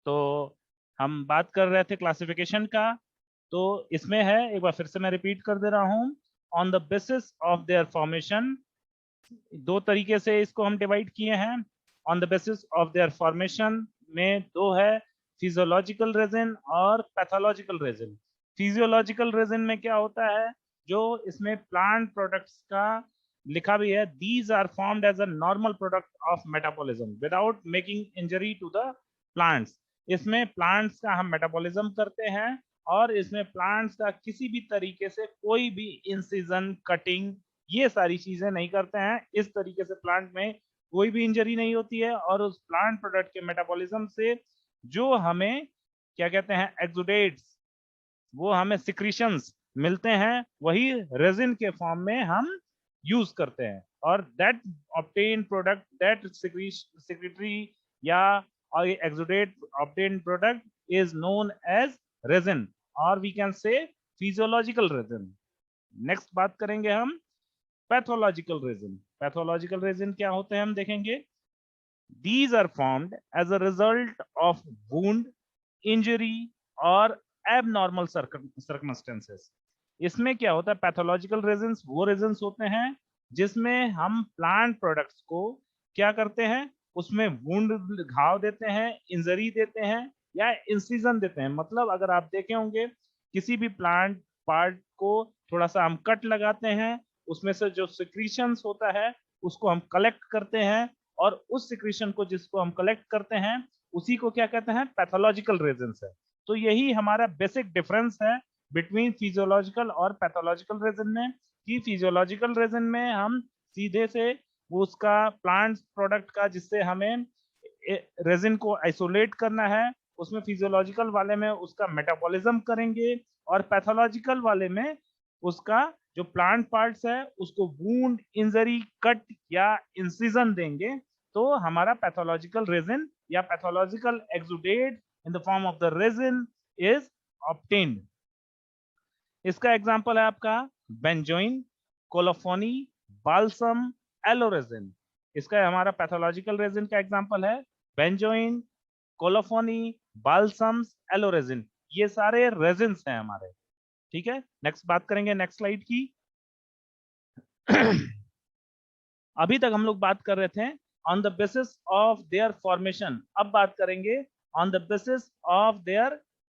तो हम बात कर रहे थे क्लासिफिकेशन का, तो इसमें है, एक बार फिर से मैं रिपीट कर दे रहा हूं, on the basis of their formation. दो तरीके से इसको हम डिवाइड किए हैं। On the basis of their formation में दो है, फिजियोलॉजिकल रेजिन और पैथोलॉजिकल रेजिन। फिजियोलॉजिकल रेजिन में क्या होता है, जो इसमें प्लांट प्रोडक्ट्स का लिखा भी है, these are formed as a normal product of metabolism without making injury to the plants. इसमें प्लांट्स का हम मेटाबॉलिज्म करते हैं और इसमें प्लांट्स का किसी भी तरीके से कोई भी इंसिजन, कटिंग, ये सारी चीजें नहीं करते हैं। इस तरीके से प्लांट में कोई भी इंजरी नहीं होती है और उस प्लांट प्रोडक्ट के मेटाबॉलिज्म से जो हमें क्या कहते हैं, एक्सुडेट्स, वो हमें सिक्रीशंस मिलते हैं, वही रेजिन के फॉर्म में हम यूज करते हैं। और that obtain product, that secretory या exudate obtain product is known as resin, और we can say physiological resin. Next बात करेंगे हम पैथोलॉजिकल रेजिन। पैथोलॉजिकल रेजिन क्या होते हैं हम देखेंगे। These are formed as a result of wound, injury और abnormal circumstances। इसमें क्या होता है, पैथोलॉजिकल रेजिन्स वो रेजिन्स होते हैं जिसमें हम प्लांट प्रोडक्ट्स को क्या करते हैं, उसमें वुंड, घाव देते हैं, इंजरी देते हैं या इंसिजन देते हैं। मतलब अगर आप देखे होंगे, किसी भी प्लांट पार्ट को थोड़ा सा हम कट लगाते हैं, उसमें से जो सिक्रीशंस होता है उसको हम कलेक्ट करते हैं, और उस सिक्रीशन को जिसको हम कलेक्ट करते हैं उसी को क्या कहते हैं, पैथोलॉजिकल रेजिन्स है। तो यही हमारा बेसिक डिफरेंस है बिटवीन फिजियोलॉजिकल और पैथोलॉजिकल रेजिन में, कि फिजियोलॉजिकल रेजिन में हम सीधे से उसका प्लांट प्रोडक्ट का, जिससे हमें रेजिन को आइसोलेट करना है, उसमें फिजियोलॉजिकल वाले में उसका मेटाबॉलिज्म करेंगे, और पैथोलॉजिकल वाले में उसका जो प्लांट पार्ट्स है उसको वूंड, इंजरी, कट या इंसिजन देंगे। तो हमारा पैथोलॉजिकल रेजिन या pathological exudate in the form of the resin is obtained. इसका एग्जांपल है आपका बेंजोइन, कोलोफोनी, बाल्सम, एलोरेजिन। इसका हमारा पैथोलॉजिकल रेजिन का एग्जांपल है बेंजोइन, कोलोफोनी, बाल्सम्स, एलोरेजिन। ये सारे रेजिन्स हैं हमारे। ठीक है, नेक्स्ट बात करेंगे, नेक्स्ट स्लाइड की। अभी तक हम लोग बात कर रहे थे on the basis of their formation. अब बात करेंगे on the basis of their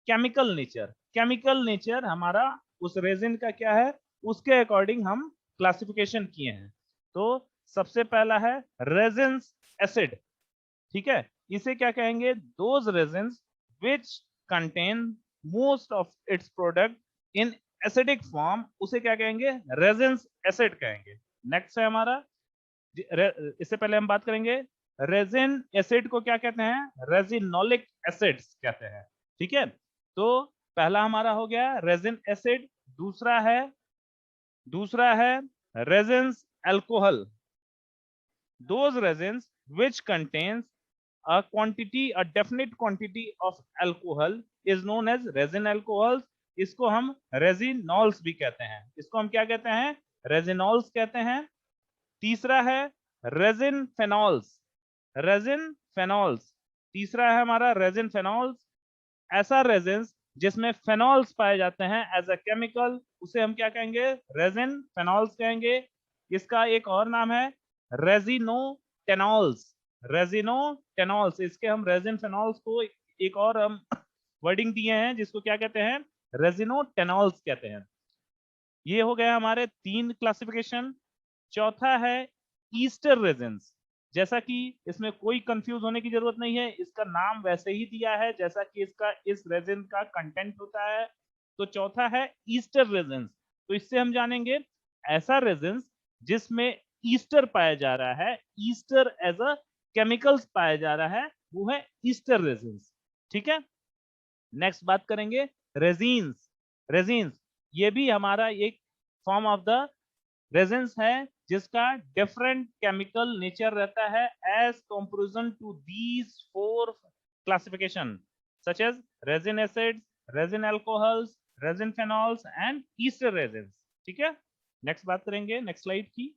chemical nature. Chemical nature हमारा उस रेजिन का क्या है, उसके अकॉर्डिंग हम क्लासिफिकेशन किए हैं। तो सबसे पहला है रेजिन्स एसिड। ठीक है, इसे क्या कहेंगे, those resins which contain most of its product in acidic form, उसे क्या कहेंगे, रेजिन्स एसिड कहेंगे। नेक्स्ट है हमारा, इससे पहले हम बात करेंगे रेजिन एसिड को क्या कहते हैं, रेजिनोलिक एसिड्स कहते हैं। ठीक है, तो पहला हमारा हो गया रेजिन एसिड। दूसरा है resins alcohol. those resins which contains a definite quantity of alcohol is known as resin alcohols। इसको हम रेजिनॉल्स भी कहते हैं। इसको हम क्या कहते हैं, रेजिनॉल्स कहते हैं। तीसरा है रेजिन फेनॉल्स। रेजिन फेनॉल्स, तीसरा है हमारा रेजिन फेनॉल्स। ऐसा रेजिन्स जिसमें फेनॉल्स पाए जाते हैं एज अ केमिकल, उसे हम क्या कहेंगे, रेजिन फेनॉल्स कहेंगे। इसका एक और नाम है रेजिनोटेनॉल्स। रेजिनोटेनॉल्स, इसके हम रेजिन फेनॉल्स को एक और हम वर्डिंग दिए हैं जिसको क्या कहते हैं, रेजिनोटेनॉल्स कहते हैं। ये हो गया हमारे 3 क्लासिफिकेशन। चौथा है ईस्टर रेजिन्स। जैसा कि इसमें कोई कंफ्यूज होने की जरूरत नहीं है, इसका नाम वैसे ही दिया है जैसा कि इसका इस रेजिन का कंटेंट होता है। तो चौथा है ईस्टर रेजिन्स। तो इससे हम जानेंगे ऐसा रेजिन्स जिसमें ईस्टर पाया जा रहा है, ईस्टर एज अ केमिकल्स पाया जा रहा है, वो है ईस्टर रेजिन्स। ठीक है, नेक्स्ट बात करेंगे रेजिन्स। रेजिन्स ये भी हमारा एक फॉर्म ऑफ द रेजिन्स है जिसका डिफरेंट केमिकल नेचर रहता है as comparison to these 4 classification such as resin acids, resin alcohols, resin phenols and ester resins. ठीक है, नेक्स्ट बात करेंगे, नेक्स्ट स्लाइड की।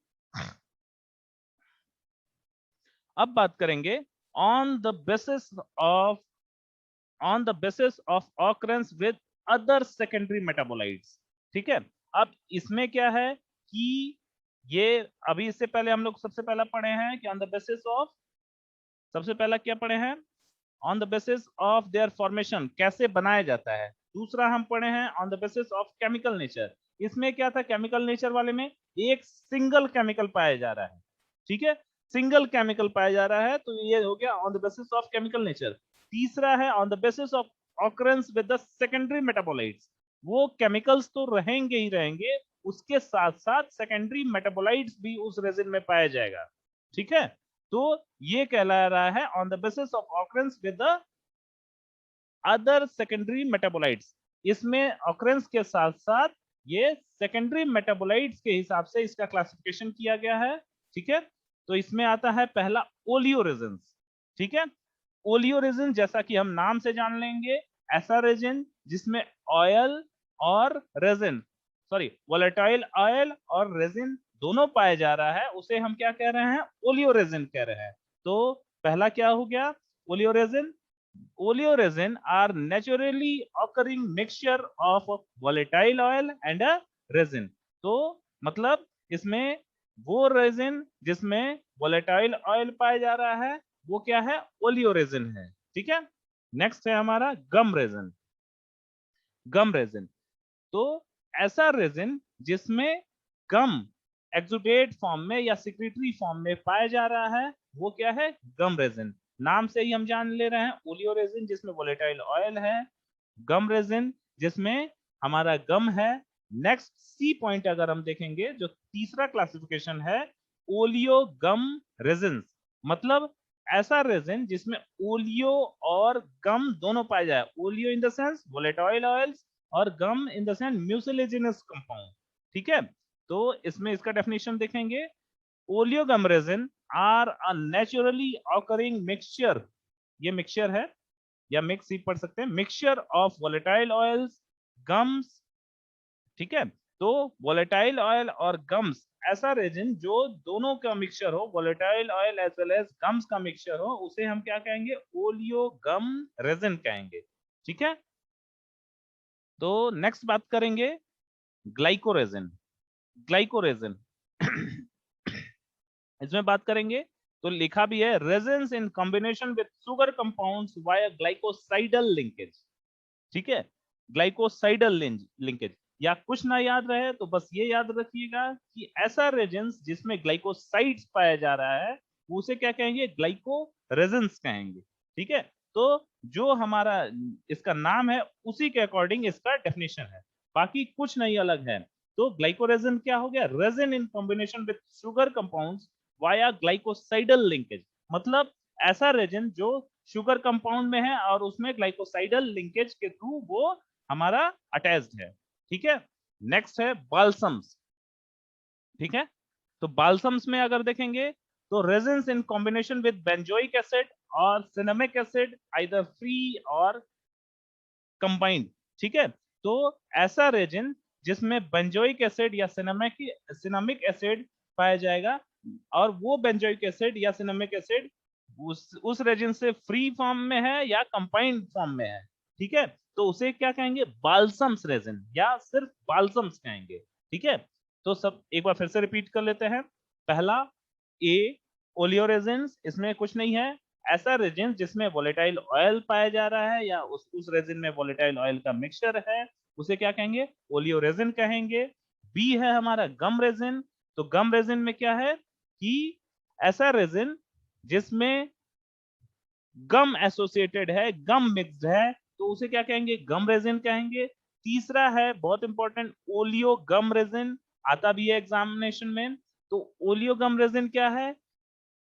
अब बात करेंगे on the basis of on the basis of occurrence with other secondary metabolites. ठीक है, अब इसमें क्या है कि ये अभी इससे पहले हम लोग सबसे पहला पढ़े हैं कि ऑन द बेसिस ऑफ, सबसे पहला क्या पढ़े हैं, on the basis of their formation, कैसे बनाया जाता है। दूसरा हम पढ़े हैं on the basis of chemical nature. इसमें क्या था, केमिकल नेचर वाले में एक सिंगल केमिकल पाया जा रहा है। ठीक है, सिंगल केमिकल पाया जा रहा है, तो ये हो गया on the basis of chemical nature. तीसरा है on the basis of occurrence with the secondary metabolites. वो केमिकल्स तो रहेंगे ही रहेंगे, उसके साथ साथ सेकेंडरी मेटाबोलाइट्स भी उस रेजिन में पाया जाएगा। ठीक है, तो ये कहला रहा है on the basis of occurrence with the other secondary metabolites. इसमें ऑकरेंस के साथ साथ ये सेकेंडरी मेटाबोलाइट्स के हिसाब से इसका क्लासिफिकेशन किया गया है। ठीक है, तो इसमें आता है पहला ओलियोरेजिन। ठीक है, ओलियोरेजिन जैसा कि हम नाम से जान लेंगे, ऐसा रेजिन जिसमें ऑयल और रेजिन, सॉरी वोलेटाइल ऑयल और रेजिन दोनों पाए जा रहा है, उसे हम क्या कह रहे हैं, ओलियोरेजिन कह रहे हैं। तो पहला क्या हो गया, oleoresin. Oleoresin are naturally occurring mixture of volatile oil and a resin। तो मतलब इसमें वो रेजिन जिसमें volatile oil पाया जा रहा है वो क्या है, ओलियोरेजिन है। ठीक है, नेक्स्ट है हमारा गम रेजिन। गम रेजिन, तो ऐसा रेजिन जिसमें गम एक्सुडेट फॉर्म में या सिक्रेटरी फॉर्म में पाया जा रहा है, वो क्या है, गम रेजिन। नाम से ही हम जान ले रहे हैं, ओलियो रेजिन जिसमें वोलेटाइल ऑयल है, गम रेजिन जिसमें हमारा गम है। नेक्स्ट सी पॉइंट अगर हम देखेंगे, जो तीसरा क्लासिफिकेशन है, ओलियो गम रेजिन, मतलब ऐसा रेजिन जिसमें ओलियो और गम दोनों पाए जाए। Oleo in the sense volatile oils और gum in the sense mucilaginous compound. ठीक है, तो इसमें इसका डेफिनेशन देखेंगे, oleo gum resin are a naturally occurring mixture, ये मिक्सचर है या मिक्स ही पढ़ सकते हैं, mixture of volatile oils gums. ठीक है, तो वोलेटाइल ऑयल और गम्स, ऐसा रेजिन जो दोनों का मिक्सचर हो, volatile oil as well as gums का मिक्सचर हो, उसे हम क्या कहेंगे, ओलियोगम रेजिन कहेंगे। ठीक है, तो नेक्स्ट बात करेंगे ग्लाइकोरेजिन। ग्लाइकोरेजिन इसमें बात करेंगे तो लिखा भी है, resins in combination with sugar compounds via ग्लाइकोसाइडल linkage. ठीक है, ग्लाइकोसाइडल लिंकेज, या कुछ ना याद रहे तो बस ये याद रखिएगा कि ऐसा रेजिन्स जिसमें ग्लाइकोसाइड्स पाया जा रहा है उसे क्या कहेंगे, ग्लाइकोरेजिन्स कहेंगे। ठीक है, तो जो हमारा इसका नाम है उसी के अकॉर्डिंग इसका डेफिनेशन है, बाकी कुछ नहीं अलग है। तो ग्लाइकोरेजिन क्या हो गया, resin in combination with sugar compounds via ग्लाइकोसाइडल linkage, मतलब ऐसा रेजिन जो शुगर कंपाउंड में है और उसमें ग्लाइकोसाइडल लिंकेज के थ्रू वो हमारा अटैच्ड है। ठीक है, नेक्स्ट है बाल्सम्स। ठीक है, तो बाल्सम्स में अगर देखेंगे तो resins in combination with benzoic acid और सिनेमिक एसिड आइदर फ्री और कंबाइंड। ठीक है, तो ऐसा रेजिन जिसमें बेंजोइक एसिड या सिनेमिक एसिड पाया जाएगा, और वो बेंजोइक एसिड या सिनेमिक एसिड उस रेजिन से फ्री फॉर्म में है या कंबाइंड फॉर्म में है। ठीक है, तो उसे क्या कहेंगे, बाल्सम्स रेजिन या सिर्फ बाल्सम्स कहेंगे। ठीक है, तो सब एक बार फिर से रिपीट कर लेते हैं। पहला ए, ओलियोरेजिन्स, इसमें कुछ नहीं है, ऐसा रेजिन जिसमें वोलेटाइल ऑयल पाया जा रहा है या उस रेजिन में वोलेटाइल ऑयल का मिक्सचर है, उसे क्या कहेंगे, ओलियोरेजिन कहेंगे। बी है हमारा गम रेजिन, तो गम रेजिन में क्या है कि ऐसा रेजिन जिसमें गम एसोसिएटेड है, गम मिक्स्ड है, तो उसे क्या कहेंगे, गम रेजिन कहेंगे। तीसरा है बहुत इंपॉर्टेंट, ओलियो गम रेजिन, आता भी है एग्जामिनेशन में। तो ओलियो गम रेजिन क्या है,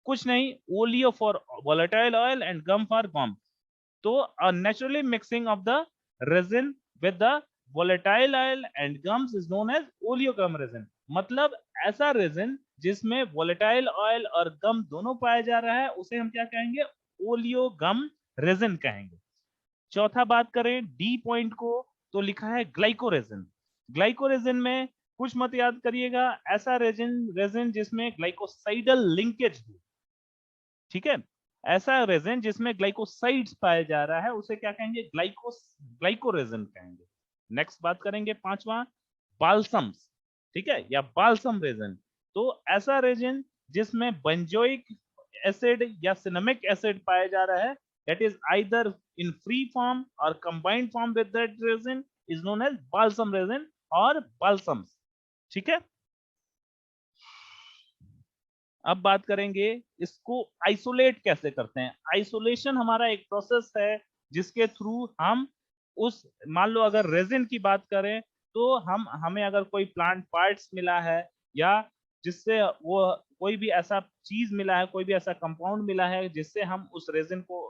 कुछ नहीं, oleo for volatile oil and gum for gum। तो a naturally mixing of the resin with the volatile oil and gums is known as oleogum resin। मतलब ऐसा रेजिन जिसमें volatile oil और गम दोनों पाया जा रहा है उसे हम क्या कहेंगे, ओलियोगम रेजिन कहेंगे। चौथा बात करें डी पॉइंट को, तो लिखा है ग्लाइकोरेजिन। ग्लाइकोरेजिन में कुछ मत याद करिएगा, ऐसा रेजिन जिसमें ग्लाइकोसाइडल लिंकेज हो। ठीक है, ऐसा रेजिन जिसमें ग्लाइकोसाइड्स पाया जा रहा है उसे क्या कहेंगे, ग्लाइको रेजिन कहेंगे। नेक्स्ट बात करेंगे पांचवा, बाल्सम्स, ठीक है, या बाल्सम रेजिन। तो ऐसा रेजिन जिसमें बेंजोइक एसिड या सिनेमिक एसिड पाया जा रहा है, that is either in free form or combined form with that resin, is known as balsam resin or balsams, ठीक है। अब बात करेंगे इसको आइसोलेट कैसे करते हैं। आइसोलेशन हमारा एक प्रोसेस है जिसके थ्रू हम उस, मान लो अगर रेजिन की बात करें तो हमें अगर कोई प्लांट पार्ट्स मिला है या जिससे वो कोई भी ऐसा चीज मिला है, कोई भी ऐसा कंपाउंड मिला है जिससे हम उस रेजिन को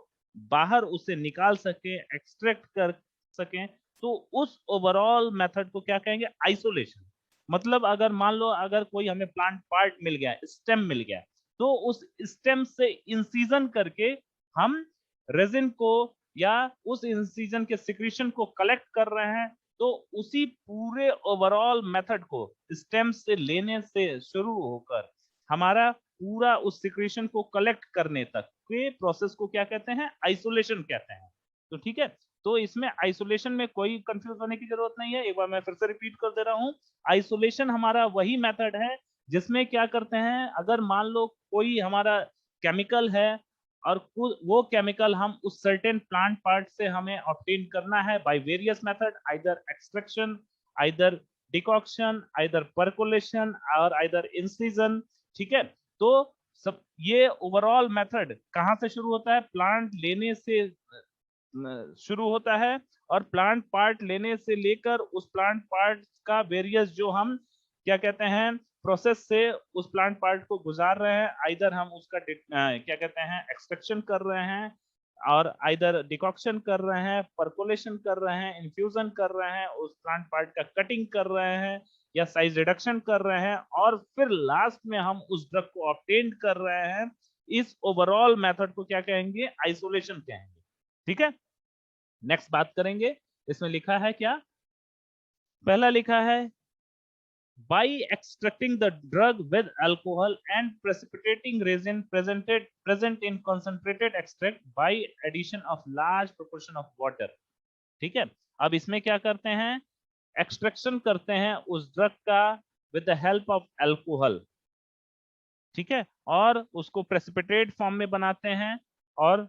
बाहर उसे निकाल सके, एक्सट्रैक्ट कर सकें, तो उस ओवरऑल मेथड को क्या कहेंगे, आइसोलेशन। मतलब अगर मान लो अगर कोई हमें प्लांट पार्ट मिल गया, स्टेम मिल गया, तो उस स्टेम से इंसीजन करके हम रेजिन को या उस इंसीजन के सिक्रीशन को कलेक्ट कर रहे हैं। तो उसी पूरे ओवरऑल मेथड को स्टेम से लेने से शुरू होकर हमारा पूरा उस सिक्रीशन को कलेक्ट करने तक के प्रोसेस को क्या कहते हैं, आइसोलेशन कहते हैं। तो ठीक है, तो इसमें आइसोलेशन में कोई कंफ्यूज होने की जरूरत नहीं है। एक बार मैं फिर से रिपीट कर दे रहा हूं, आइसोलेशन हमारा वही मेथड है जिसमें क्या करते हैं, अगर मान लो कोई हमारा केमिकल है और वो केमिकल हम उस सर्टेन प्लांट पार्ट से हमें ऑब्टेन करना है by various method, either extraction, either decoction, either percolation और आइदर इंसिजन, ठीक है। तो सब ये ओवरऑल मेथड कहां से शुरू होता है, प्लांट लेने से शुरू होता है और प्लांट पार्ट लेने से लेकर उस प्लांट पार्ट का वेरियस जो हम क्या कहते हैं प्रोसेस से उस प्लांट पार्ट को गुजार रहे हैं, आइदर हम उसका क्या कहते हैं एक्सट्रैक्शन कर रहे हैं और आइदर डिकॉक्शन कर रहे हैं, परकोलेशन कर रहे हैं, इन्फ्यूजन कर रहे हैं, उस प्लांट पार्ट का कटिंग कर रहे हैं या साइज रिडक्शन कर रहे हैं और फिर लास्ट में हम उस ड्रग को ऑब्टेन कर रहे हैं, इस ओवरऑल मेथड को क्या कहेंगे, आइसोलेशन कहेंगे, ठीक है। नेक्स्ट बात करेंगे, इसमें लिखा है क्या, पहला लिखा है by extracting the drug with alcohol and precipitating resin present in concentrated extract by addition of large proportion of water, ठीक है। अब इसमें क्या करते हैं, एक्सट्रैक्शन करते हैं उस ड्रग का with the help of alcohol, ठीक है, और उसको प्रेसिपिटेट फॉर्म में बनाते हैं और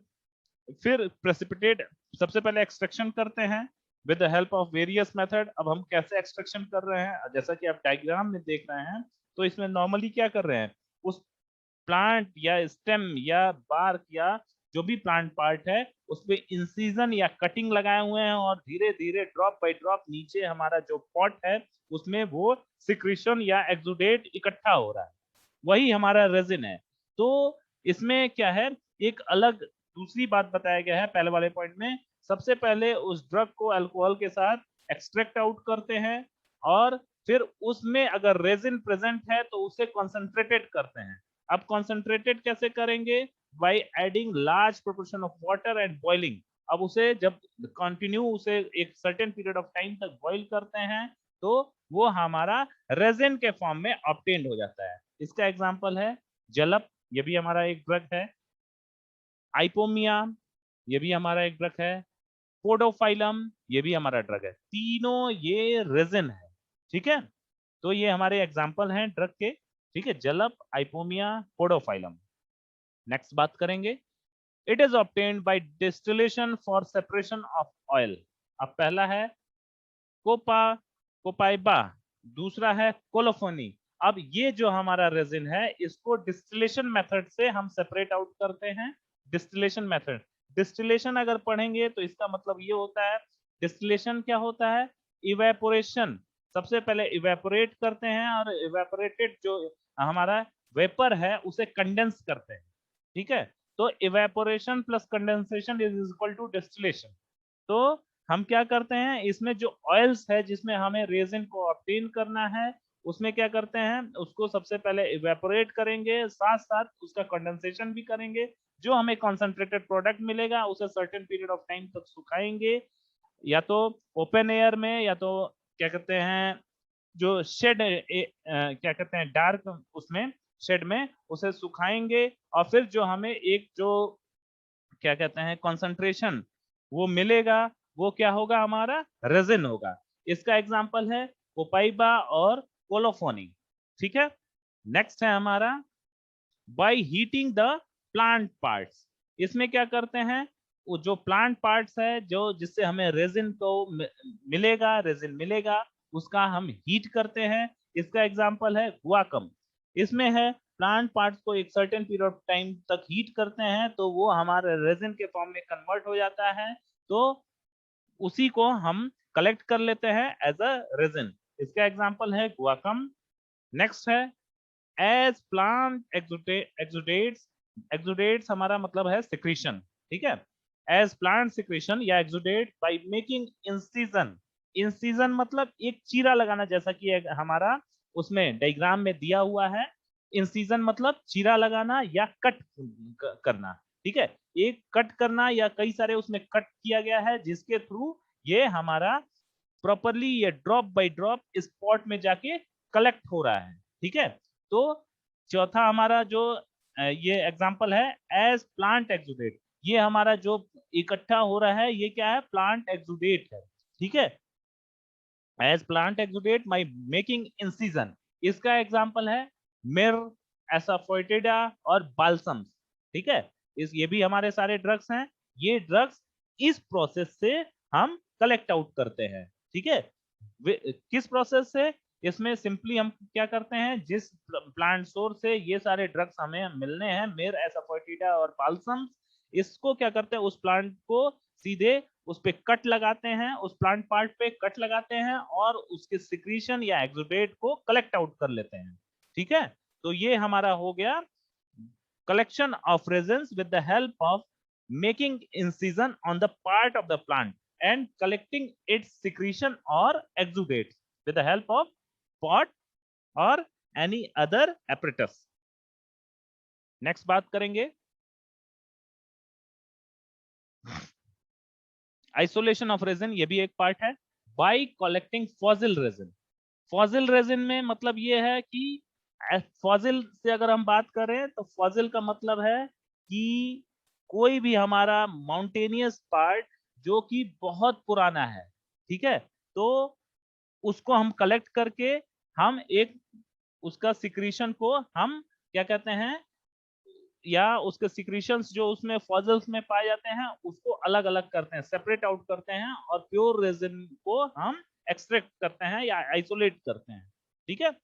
फिर प्रेसिपिटेट सबसे पहले एक्सट्रैक्शन करते हैं with the help of various method. अब हम कैसे एक्सट्रैक्शन कर रहे हैं, जैसा कि आप डायग्राम में देख रहे हैं, तो इसमें नॉर्मली क्या कर रहे हैं, उस प्लांट या स्टेम या बार्क या जो भी प्लांट पार्ट है उस पे इंसिजन या कटिंग लगाए हुए हैं और धीरे धीरे ड्रॉप बाय ड्रॉप नीचे हमारा जो पॉट है उसमें वो सिक्रीशन या एक्सुडेट इकट्ठा हो रहा है, वही हमारा रेजिन है। तो इसमें क्या है, एक अलग दूसरी बात बताया गया है पहले वाले पॉइंट में, सबसे पहले उस ड्रग को अल्कोहल के साथ एक्सट्रैक्ट आउट करते हैं और फिर उसमें अगर रेजिन प्रेजेंट है तो उसे कॉन्सेंट्रेटेड करते हैं। अब कॉन्सेंट्रेटेड कैसे करेंगे, by adding large proportion of water and boiling. अब उसे जब कंटिन्यू उसे एक सर्टेन पीरियड ऑफ टाइम तक बॉइल करते हैं तो वो हमारा रेजिन के फॉर्म में ऑब्टेन्ड हो जाता है। इसका एग्जांपल है जलप, ये भी हमारा एक ड्रग है, आइपोमिया ये भी हमारा एक ड्रग है, पोडोफाइलम ये भी हमारा ड्रग है, तीनों ये रेजिन है, ठीक है। तो ये हमारे एग्जांपल हैं ड्रग के, ठीक है, जलप, आइपोमिया, पोडोफाइलम। नेक्स्ट बात करेंगे, it is obtained by distillation for separation of oil. अब पहला है कोपा कोपाइबा, दूसरा है कोलोफोनी। अब ये जो हमारा रेजिन है इसको डिस्टिलेशन मेथड से हम सेपरेट आउट करते हैं, डिस्टिलेशन मेथड। डिस्टिलेशन अगर पढ़ेंगे तो इसका मतलब ये होता है, डिस्टिलेशन क्या होता है, इवेपोरेशन, सबसे पहले इवेपोरेट करते हैं और इवेपोरेटेड जो हमारा वेपर है उसे कंडेंस करते हैं, ठीक है। तो evaporation plus condensation is equal to distillation. तो हम क्या करते हैं, इसमें जो ऑयल्स है जिसमें हमें रेजिन को ऑब्टेन करना है उसमें क्या करते हैं, उसको सबसे पहले इवेपोरेट करेंगे, साथ साथ उसका कंडेंसेशन भी करेंगे, जो हमें कॉन्सेंट्रेटेड प्रोडक्ट मिलेगा उसे सर्टेन पीरियड ऑफ टाइम तक सुखाएंगे, या तो ओपन एयर में या तो क्या कहते हैं जो शेड क्या कहते हैं डार्क उसमें शेड में उसे सुखाएंगे और फिर जो हमें एक जो क्या कहते हैं कंसंट्रेशन वो मिलेगा, वो क्या होगा, हमारा रेजिन होगा। इसका एग्जांपल है कोपाइबा और कोलोफोनी। ठीक है, नेक्स्ट है हमारा by heating the plant parts. इसमें क्या करते हैं, वो जो प्लांट पार्ट्स है जो जिससे हमें रेजिन को मिलेगा, रेजिन मिलेगा, उसका हम हीट करते हैं। इसका एग्जांपल है गुआकम। इसमें है प्लांट पार्ट्स को एक सर्टेन पीरियड ऑफ टाइम तक हीट करते हैं तो वो हमारे रेजिन के फॉर्म में कन्वर्ट हो जाता है, तो उसी को हम कलेक्ट कर लेते हैं एज अ रेजिन। इसका एग्जांपल है गुआकम। नेक्स्ट है एज प्लांट एक्सुडेट्स। एक्सुडेट्स हमारा मतलब है सिक्रीशन। ठीक है, एज प्लांट सिक्रीशन या exudate by making incision. Incision मतलब एक चीरा लगाना, जैसा कि हमारा उसमें डायग्राम में दिया हुआ है। इंसिजन मतलब चीरा लगाना या कट करना। ठीक है, एक कट करना या कई सारे उसमें कट किया गया है जिसके थ्रू ये हमारा प्रॉपरली ये ड्रॉप बाय ड्रॉप स्पॉट में जाके कलेक्ट हो रहा है। ठीक है, तो चौथा हमारा जो ये एग्जांपल है एज प्लांट एक्सुडेट। ये हमारा जो इकट्ठा हो रहा है ये क्या है, प्लांट एक्सुडेट है। ठीक है, as plant exudate by making incision. इसका एग्जांपल है मिर, एसाफोइटिडा और बाल्सम्स। ठीक है, इस ये भी हमारे सारे ड्रग्स हैं। ये ड्रग्स इस प्रोसेस से हम कलेक्ट आउट करते हैं। ठीक है, किस प्रोसेस से, इसमें सिंपली हम क्या करते हैं, जिस प्लांट सोर्स से ये सारे ड्रग्स हमें मिलने हैं, मिर, एसाफोइटिडा और बाल्सम्स, इसको क्या करते हैं, उस प्लांट को सीधे उस पे कट लगाते हैं, उस प्लांट पार्ट पे कट लगाते हैं और उसके सिक्रीशन या एक्सुडेट को कलेक्ट आउट कर लेते हैं। ठीक है, तो ये हमारा हो गया collection of resins with the help of making incision on the part of the plant and collecting its secretion or exudates with the help of pot or any other apparatus. Next बात करेंगे isolation of resin. ये भी एक part है। Bye collecting fossil resin. Fossil resin में मतलब ये है कि फॉसिल से अगर हम बात करें तो फॉसिल का मतलब है कि कोई भी हमारा माउंटेनियस पार्ट जो कि बहुत पुराना है, ठीक है, तो उसको हम कलेक्ट करके हम एक उसका सिक्रीशन को हम क्या कहते हैं, या उसके सिक्रीशंस जो उसमें फॉसिल्स में पाए जाते हैं उसको अलग अलग करते हैं, सेपरेट आउट करते हैं और प्योर रेजिन को हम एक्सट्रैक्ट करते हैं या आइसोलेट करते हैं। ठीक है,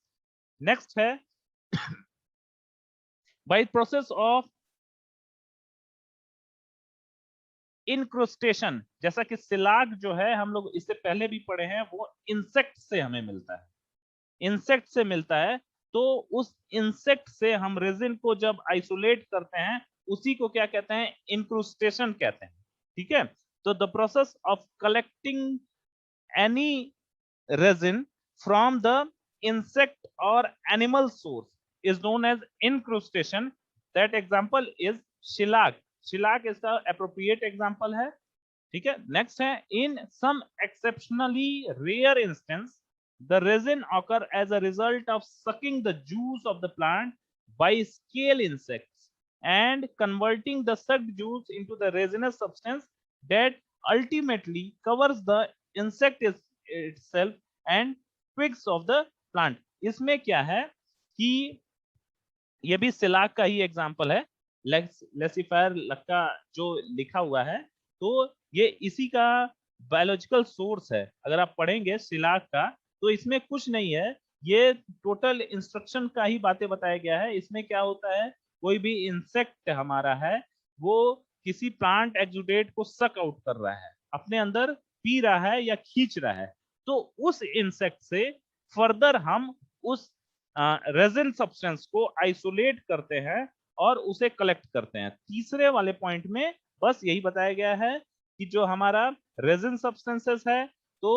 नेक्स्ट है बाय प्रोसेस ऑफ इनक्रोस्टेशन। जैसा कि सिलाग जो है हम लोग इससे पहले भी पढ़े हैं, वो इंसेक्ट से हमें मिलता है, इंसेक्ट से मिलता है। तो उस इंसेक्ट से हम रेजिन को जब आइसोलेट करते हैं उसी को क्या कहते हैं, इंक्रूस्टेशन कहते हैं। ठीक है, तो the process of collecting any resin from the insect or animal source is known as incrustation. That example is shellac. shellac इसका appropriate example है। ठीक है, next है in some exceptionally rare instance the resin occur as a result of sucking the juice of the plant by scale insects and converting the sucked juice into the resinous substance that ultimately covers the insect itself and twigs of the plant. इसमें क्या है कि ये भी सिलाक का ही example है, लेसिफायर का जो लिखा हुआ है, तो ये इसी का बायोलॉजिकल सोर्स है। अगर आप पढ़ेंगे सिलाक का तो इसमें कुछ नहीं है, ये टोटल इंस्ट्रक्शन का ही बातें बताया गया है। इसमें क्या होता है, कोई भी इंसेक्ट हमारा है वो किसी प्लांट एक्सुडेट को सक आउट कर रहा है, अपने अंदर पी रहा है या खींच रहा है, तो उस इंसेक्ट से फर्दर हम उस रेजिन सब्सटेंस को आइसोलेट करते हैं और उसे कलेक्ट करते हैं। तीसरे वाले पॉइंट में बस यही बताया गया है कि जो हमारा रेजिन सब्सटेंसेस है तो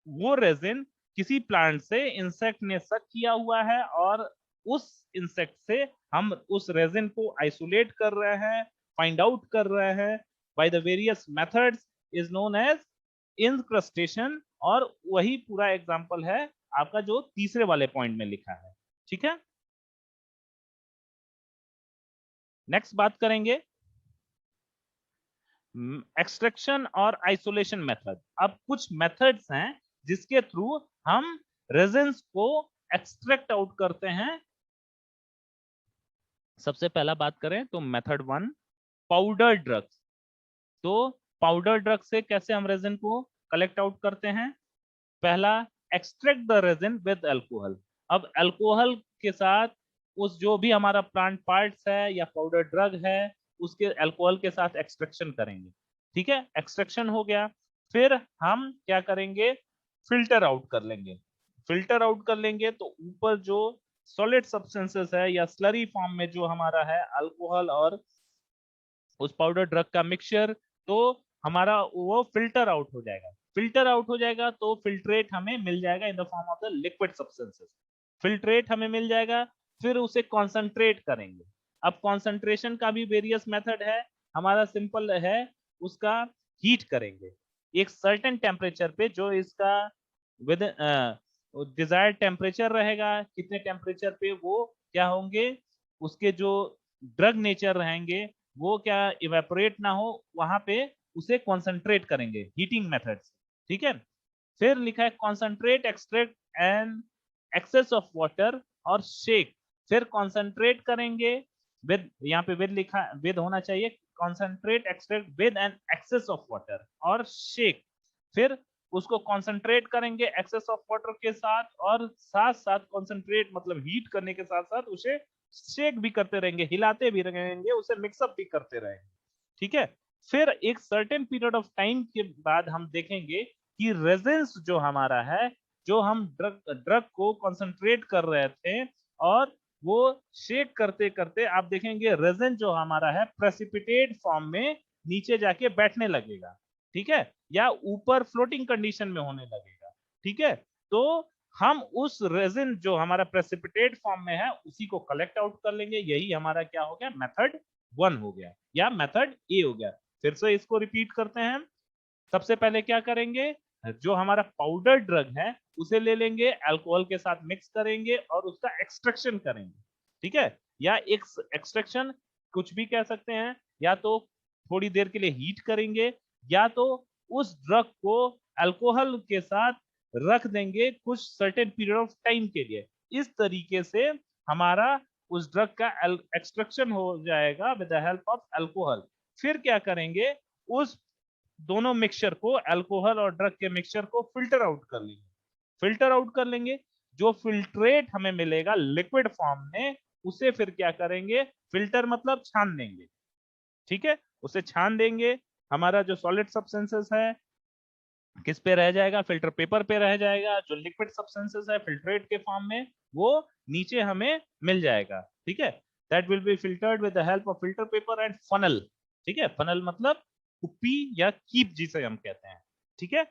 वो रेजिन किसी प्लांट से इंसेक्ट ने सक किया हुआ है और उस इंसेक्ट से हम उस रेजिन को आइसोलेट कर रहे हैं, फाइंड आउट कर रहे हैं by the various methods is known as incrustation. और वही पूरा एग्जांपल है आपका जो तीसरे वाले पॉइंट में लिखा है। ठीक है, नेक्स्ट बात करेंगे एक्सट्रैक्शन और आइसोलेशन मेथड। अब कुछ मेथड्स हैं जिसके थ्रू हम रेजिन्स को एक्सट्रैक्ट आउट करते हैं। सबसे पहला बात करें तो मेथड 1 पाउडर ड्रग्स। तो पाउडर ड्रग से कैसे हम रेजिन को कलेक्ट आउट करते हैं? पहला, extract the resin with alcohol. अब अल्कोहल के साथ उस जो भी हमारा प्लांट पार्ट्स है या पाउडर ड्रग है उसके अल्कोहल के साथ एक्सट्रैक्शन करेंगे। ठीक है, एक्सट्रैक्शन हो गया। फिर हम क्या करेंगे? फिल्टर आउट कर लेंगे। फिल्टर आउट कर लेंगे तो ऊपर जो सॉलिड सब्सटेंसेस है या स्लरी फॉर्म में जो हमारा है अल्कोहल और उस पाउडर ड्रग का मिक्सचर, तो हमारा वो फिल्टर आउट हो जाएगा। फिल्टर आउट हो जाएगा तो फिल्ट्रेट हमें मिल जाएगा इन the form of the liquid substances. Filtrate हमें मिल जाएगा, फिर उसे कॉन्सेंट्रेट करेंगे। अब कॉन्सेंट्रेशन का भी वेरियस मेथड है। हमारा सिंपल है, उसका हीट करेंगे एक सर्टेन टेम्परेचर पे, जो इसका विद डिजायर्ड टेम्परेचर रहेगा। कितने टेम्परेचर पे वो क्या होंगे, उसके जो ड्रग नेचर रहेंगे वो क्या इवेपोरेट ना हो, वहां पे उसे कॉन्सेंट्रेट करेंगे हीटिंग मेथड से। ठीक है, फिर लिखा है concentrate extract and excess of water और शेक। फिर कॉन्सेंट्रेट करेंगे विद, यहाँ पे विद लिखा, विद होना चाहिए, concentrate extract with and excess of water और शेक। फिर उसको कॉन्सेंट्रेट करेंगे एक्सेस ऑफ वाटर के साथ, और साथ साथ कॉन्सेंट्रेट मतलब हीट करने के साथ साथ उसे शेक भी करते रहेंगे, हिलाते भी रहेंगे, उसे मिक्सअप भी करते रहेंगे। ठीक है, फिर एक सर्टेन पीरियड ऑफ टाइम के बाद हम देखेंगे कि रेजिन्स जो हमारा है, जो हम ड्रग को कंसंट्रेट कर रहे थे और वो शेक करते करते आप देखेंगे रेजिन जो हमारा है प्रेसिपिटेट फॉर्म में नीचे जाके बैठने लगेगा। ठीक है, या ऊपर फ्लोटिंग कंडीशन में होने लगेगा। ठीक है, तो हम उस रेजिन जो हमारा प्रेसिपिटेट फॉर्म में है उसी को कलेक्ट आउट कर लेंगे। यही हमारा क्या हो गया, मेथड 1 हो गया या मेथड ए हो गया। फिर से इसको रिपीट करते हैं। सबसे पहले क्या करेंगे, जो हमारा पाउडर ड्रग है उसे ले लेंगे, अल्कोहल के साथ मिक्स करेंगे और उसका एक्सट्रैक्शन करेंगे। ठीक है, या एक एक्सट्रैक्शन कुछ भी कह सकते हैं, या तो थोड़ी देर के लिए हीट करेंगे, या तो उस ड्रग को अल्कोहल के साथ रख देंगे कुछ सर्टेन पीरियड ऑफ टाइम के लिए। इस तरीके से हमारा उस ड्रग का एक्सट्रैक्शन हो जाएगा with the help of alcohol. फिर क्या करेंगे, उस दोनों मिक्सचर को, अल्कोहल और ड्रग के मिक्सचर को फिल्टर आउट कर लेंगे। फिल्टर आउट कर लेंगे, जो फिल्ट्रेट हमें मिलेगा लिक्विड फॉर्म में उसे फिर क्या करेंगे, फिल्टर मतलब छान देंगे। ठीक है, उसे छान देंगे। हमारा जो सॉलिड सब्सटेंसेस है किस पे रह जाएगा, फिल्टर पेपर पे रह जाएगा। जो लिक्विड सब्सटेंसेस है फिल्ट्रेट के फॉर्म में वो नीचे हमें मिल जाएगा। ठीक है, that will be filtered with the help of filter paper and funnel. ठीक है, फनल मतलब कुप्पी या कीप जिसे हम कहते हैं। ठीक है,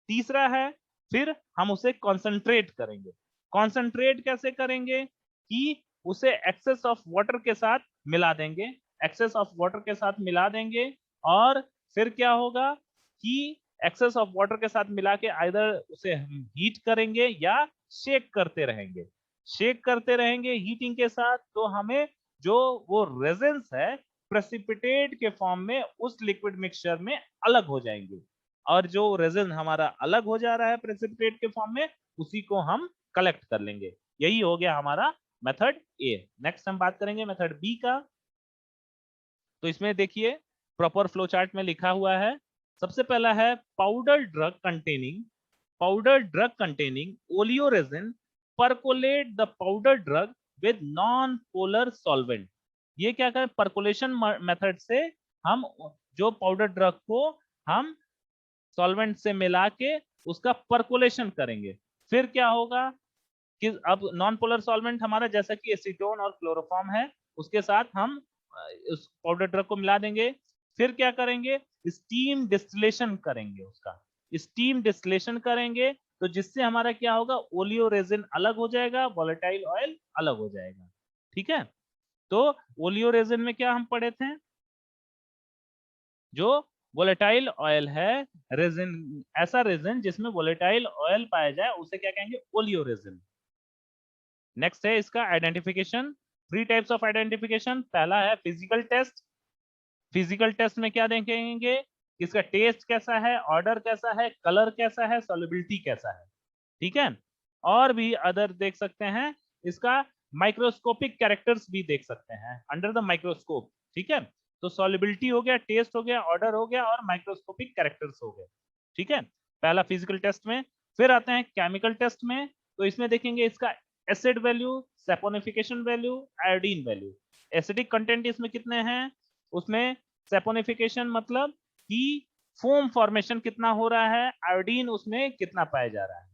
तीसरा है, फिर हम उसे कॉन्सेंट्रेट करेंगे। कॉन्सेंट्रेट कैसे करेंगे कि उसे एक्सेस ऑफ वाटर के साथ मिला देंगे। एक्सेस ऑफ वाटर के साथ मिला देंगे और फिर क्या होगा कि एक्सेस ऑफ वाटर के साथ मिला के आइदर उसे हम हीट करेंगे या शेक करते रहेंगे। शेक करते रहेंगे हीटिंग के साथ, तो हमें जो वो रेजेंस है प्रेसिपिटेट के फॉर्म में उस लिक्विड मिक्सचर में अलग हो जाएंगे, और जो रेजिन हमारा अलग हो जा रहा है प्रेसिपिटेट के फॉर्म में उसी को हम कलेक्ट कर लेंगे। यही हो गया हमारा मेथड ए। नेक्स्ट हम बात करेंगे मेथड बी का। तो इसमें देखिए प्रॉपर फ्लो चार्ट में लिखा हुआ है। सबसे पहला है powder drug containing oleoresin percolate the powder drug with non polar solvent. ये क्या करें, परकोलेशन मेथड से हम जो पाउडर ड्रग को हम सॉल्वेंट से मिला के उसका परकोलेशन करेंगे। फिर क्या होगा कि अब नॉन पोलर सॉल्वेंट हमारा जैसा कि एसीटोन और क्लोरोफॉर्म है, उसके साथ हम उस पाउडर ड्रग को मिला देंगे। फिर क्या करेंगे, स्टीम डिस्टिलेशन करेंगे उसका। स्टीम डिस्टिलेशन करेंगे तो जिससे हमारा क्या होगा, ओलियो रेजिन अलग हो जाएगा, वोलेटाइल ऑयल अलग हो जाएगा। ठीक है, तो ओलियो रेजिन में क्या हम पढ़े थे, जो वोलेटाइल ऑयल है, रेजिन, ऐसा रेजिन जिसमें वोलेटाइल ऑयल पाया जाए उसे क्या कहेंगे, ओलियो रेजिन। नेक्स्ट है इसका आइडेंटिफिकेशन। 3 types of identification. पहला है फिजिकल टेस्ट। फिजिकल टेस्ट में क्या देखेंगे, इसका टेस्ट कैसा है, ऑर्डर कैसा है, कलर कैसा है, सॉल्युबिलिटी कैसा है, ठीक है। और भी अदर देख सकते हैं, इसका माइक्रोस्कोपिक कैरेक्टर्स भी देख सकते हैं अंडर द माइक्रोस्कोप, ठीक है। तो सॉल्युबिलिटी हो गया, टेस्ट हो गया, ऑर्डर हो गया और माइक्रोस्कोपिक कैरेक्टर्स हो गए, ठीक है, पहला फिजिकल टेस्ट में। फिर आते हैं केमिकल टेस्ट में, तो इसमें देखेंगे इसका acid value, saponification value, iodine value. Acidic content इसमें कितने हैं, उसमें सैपोनिफिकेशन मतलब कि फोम फॉर्मेशन कितना हो रहा है, आयोडीन उसमें कितना पाया जा रहा है।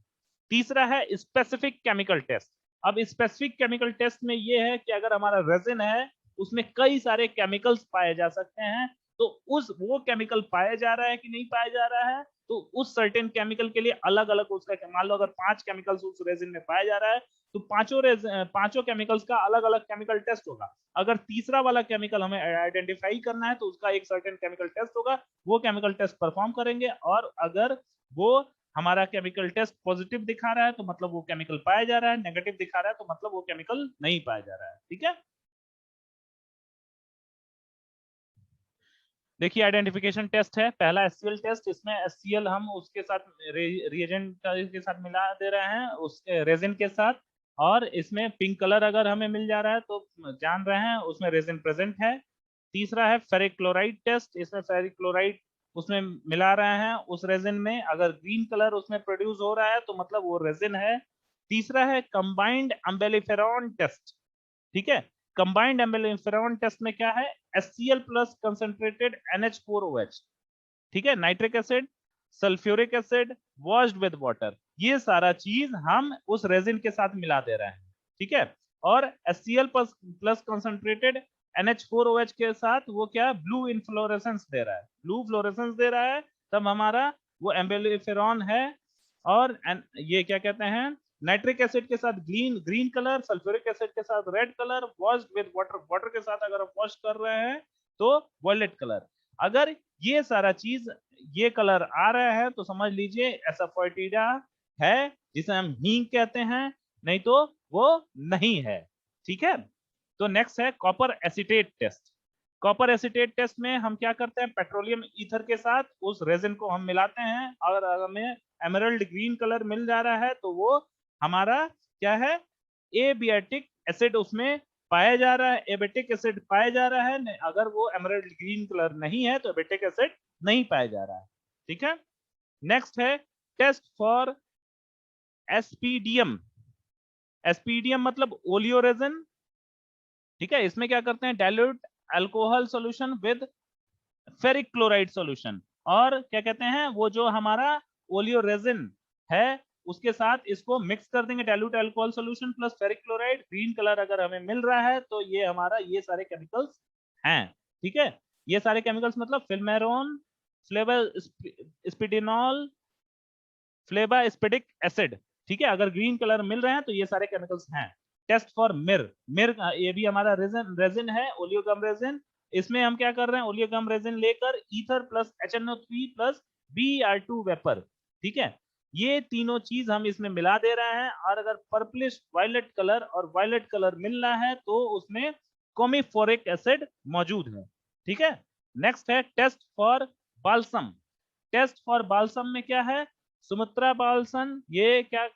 तीसरा है स्पेसिफिक केमिकल टेस्ट। अब स्पेसिफिक केमिकल टेस्ट में ये है कि अगर हमारा रेजिन है उसमें कई सारे केमिकल्स पाए जा सकते हैं, तो उस वो केमिकल पाया जा रहा है कि नहीं पाया जा रहा है, तो उस सर्टेन केमिकल के लिए अलग अलग उसका, मान लो अगर 5 केमिकल्स उस रेजिन में पाया जा रहा है तो पांचों केमिकल्स का अलग अलग केमिकल टेस्ट होगा। अगर तीसरा वाला केमिकल हमें आइडेंटिफाई करना है तो उसका एक सर्टेन केमिकल टेस्ट होगा, वो केमिकल टेस्ट परफॉर्म करेंगे, और अगर वो हमारा केमिकल टेस्ट पॉजिटिव दिखा रहा है तो मतलब वो केमिकल पाया जा रहा है, नेगेटिव दिखा रहा है तो मतलब वो केमिकल नहीं पाया जा रहा है, ठीक है। देखिए आइडेंटिफिकेशन टेस्ट है, पहला एचसीएल टेस्ट, इसमें एचसीएल हम उसके साथ रिएजेंट के साथ मिला दे रहे हैं उस रेजिन के साथ, और इसमें पिंक कलर अगर हमें मिल जा रहा है तो जान रहे हैं उसमें रेजिन प्रेजेंट है। तीसरा है फेरिक क्लोराइड टेस्ट, इसमें फेरिक क्लोराइड उसमें मिला रहे हैं उस रेजिन में, अगर ग्रीन कलर उसमें प्रोड्यूस हो रहा है तो मतलब वो रेजिन है। तीसरा है कंबाइंड अम्बेलिफेरॉन टेस्ट, ठीक है। कंबाइंड एम्बेलिफेरॉन टेस्ट में क्या है, HCl प्लस कंसंट्रेटेड NH4OH, ठीक है, nitric acid, sulphuric acid, washed with water, ये सारा चीज हम उस रेजिन के साथ मिला दे रहे हैं, ठीक है। और HCl प्लस कंसंट्रेटेड NH4OH के साथ वो क्या ब्लू इनफ्लोरेसेंस दे रहा है, ब्लू फ्लोरेसेंस दे रहा है, तब हमारा वो एम्बेलिफेरॉन है। और ये क्या कहते हैं, नाइट्रिक एसिड के साथ green green colour, sulphuric acid के साथ red colour, washed with water, water के साथ अगर आप वॉश कर रहे हैं तो वॉयलेट कलर। अगर ये सारा चीज ये कलर आ रहा है तो समझ लीजिए एसाफोइटिडा है, जिसे हम हींग कहते हैं, नहीं तो वो नहीं है, ठीक है। तो नेक्स्ट है copper acetate test. Copper acetate test में हम क्या करते हैं, पेट्रोलियम ईथर के साथ उस रेजिन को हम मिलाते हैं, और हमें एमरल्ड ग्रीन कलर मिल जा रहा है तो वो हमारा क्या है, एबियाटिक एसिड उसमें पाया जा रहा है, एबिटिक एसिड पाया जा रहा है। अगर वो एमरल्ड ग्रीन कलर नहीं है तो एबिटिक एसिड नहीं पाया जा रहा है, ठीक है। नेक्स्ट है टेस्ट फॉर एसपीडीएम। एसपीडीएम मतलब ओलियो रेजिन, ठीक है। इसमें क्या करते हैं, dilute alcohol solution with ferric chloride solution, और क्या कहते हैं वो जो हमारा ओलियो रेजिन है उसके साथ इसको मिक्स कर देंगे, dilute alcohol solution plus ferric chloride, green colour अगर हमें मिल रहा है तो ये हमारा ये सारे केमिकल्स हैं, ठीक है। ये सारे केमिकल्स मतलब फिल्मेरोन, फ्लेवर स्पिडिनॉल, फ्लेवास्पिडिक एसिड, ठीक है, अगर ग्रीन कलर मिल रहे हैं तो ये सारे केमिकल्स हैं। टेस्ट फॉर मिर, मिर ये भी हमारा रेजिन रेजिन है, ओलियोगम रेजिन। इसमें हम क्या कर रहे हैं, ओलियोगम रेजिन लेकर ether plus HNO3 plus Br2 vapour, ठीक है, ये तीनों चीज हम इसमें मिला दे रहे हैं, और अगर पर्पलिश वायलेट कलर और वायलेट कलर मिल रहा है तो उसमें कोमिफोरिक एसिड मौजूद है, ठीक है। नेक्स्ट है test for balsam. Test for balsam में क्या है, सुमित्रा बाल्सन, ये क्या,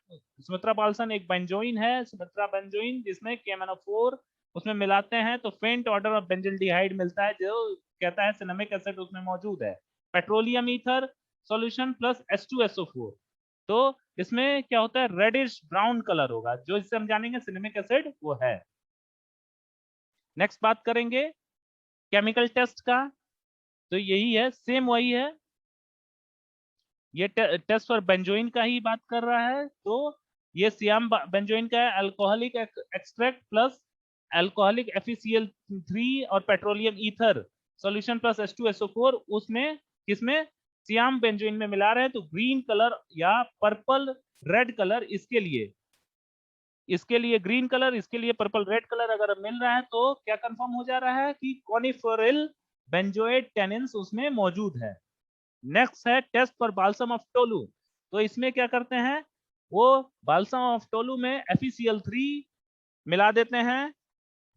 सुमित्रा बाल्सन एक बेंजोइन है, सुमित्रा बेंजोइन, जिसमें KMnO4 उसमें मिलाते हैं तो फेंट ऑर्डर ऑफ बेंजिल्डिहाइड मिलता है, जो कहता है सिनेमिक एसिड उसमें मौजूद है। Petroleum ether solution plus H2SO4, तो इसमें क्या होता है, रेडिश ब्राउन कलर होगा, जो इससे हम जानेंगे सिनेमिक एसिड वो है। नेक्स्ट बात करेंगे केमिकल टेस्ट का, तो यही है, सेम वही है, ये टेस्ट फॉर बेंजोइन का ही बात कर रहा है, तो ये सियाम बेंजोइन का है, alcoholic extract plus alcoholic FeCl3 और petroleum ether solution plus H2SO4, उसमें किसमें, सियाम बेंजोइन में मिला रहे हैं, तो ग्रीन कलर या पर्पल रेड कलर इसके लिए ग्रीन कलर, इसके लिए पर्पल रेड कलर अगर मिल रहा है तो क्या कंफर्म हो जा रहा है कि कॉनिफोरिल बेंजोएट टेनिन्स उसमें मौजूद है। नेक्स्ट है test for balsam of tolu, तो इसमें क्या करते हैं, वो बाल्सम ऑफ टोलू में FeCl3 मिला देते हैं,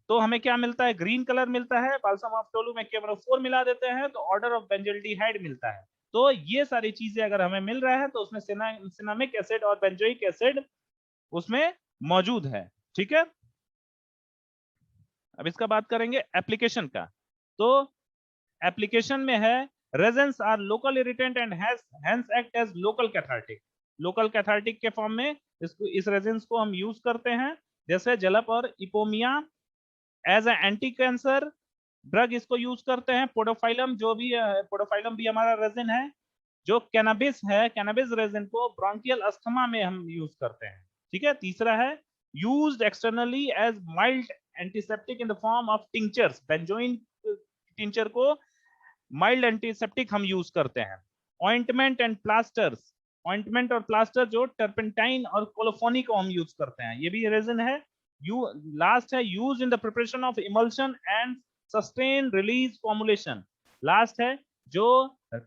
तो हमें क्या मिलता है, ग्रीन कलर मिलता है, बाल्सम ऑफ टोलू में KMnO4 मिला देते हैं तो ऑर्डर ऑफ बेंजल्डिहाइड मिलता है। तो ये सारी चीजें अगर हमें मिल रहा है तो उसमें सिनामिक एसिड और बेंजोइक एसिड उसमें मौजूद है। ठीक है, अब इसका बात करेंगे एप्लीकेशन का। तो एप्लीकेशन में है resins are local irritant and hence act as local cathartic. Local cathartic के फॉर्म में इस रेजेंस को हम यूज करते हैं, जैसे जलप और Ipomoea. As a anti cancer drug इसको यूज करते हैं। पोडोफाइलम जो भी पोडोफाइलम भी हमारा रेजिन है। जो कैनाबिस है, कैनाबिस रेजिन को ब्रोंकियल अस्थमा में हम यूज करते हैं। ठीक है, तीसरा है used externally as mild antiseptic in the form of tinctures. Benzoin tincture को माइल्ड एंटीसेप्टिक हम यूज करते हैं। ऑइंटमेंट एंड प्लास्टर्स, ऑइंटमेंट और प्लास्टर जो टर्पेंटाइन और कोलोफोनी को हम यूज करते हैं, ये भी रेजिन है। लास्ट है use in the preparation of emulsion and sustain release formulation. Last है जो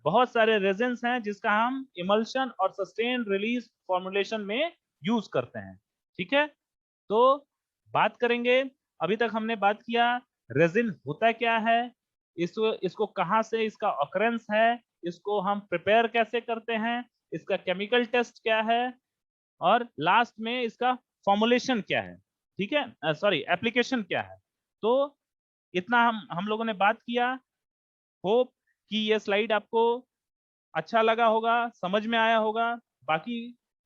बहुत सारे रेजिन्स हैं जिसका हम इमल्शन और सस्टेन रिलीज फॉर्मुलेशन में यूज करते हैं। ठीक है, तो बात करेंगे, अभी तक हमने बात किया रेजिन होता क्या है, इसको कहां से इसका ऑकरेंस है, इसको हम प्रिपेयर कैसे करते हैं, इसका केमिकल टेस्ट क्या है, और लास्ट में इसका फॉर्मुलेशन क्या है। ठीक है, सॉरी एप्लीकेशन क्या है। तो इतना हम लोगों ने बात किया। होप कि ये स्लाइड आपको अच्छा लगा होगा, समझ में आया होगा। बाकी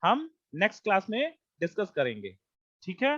हम नेक्स्ट क्लास में डिस्कस करेंगे। ठीक है।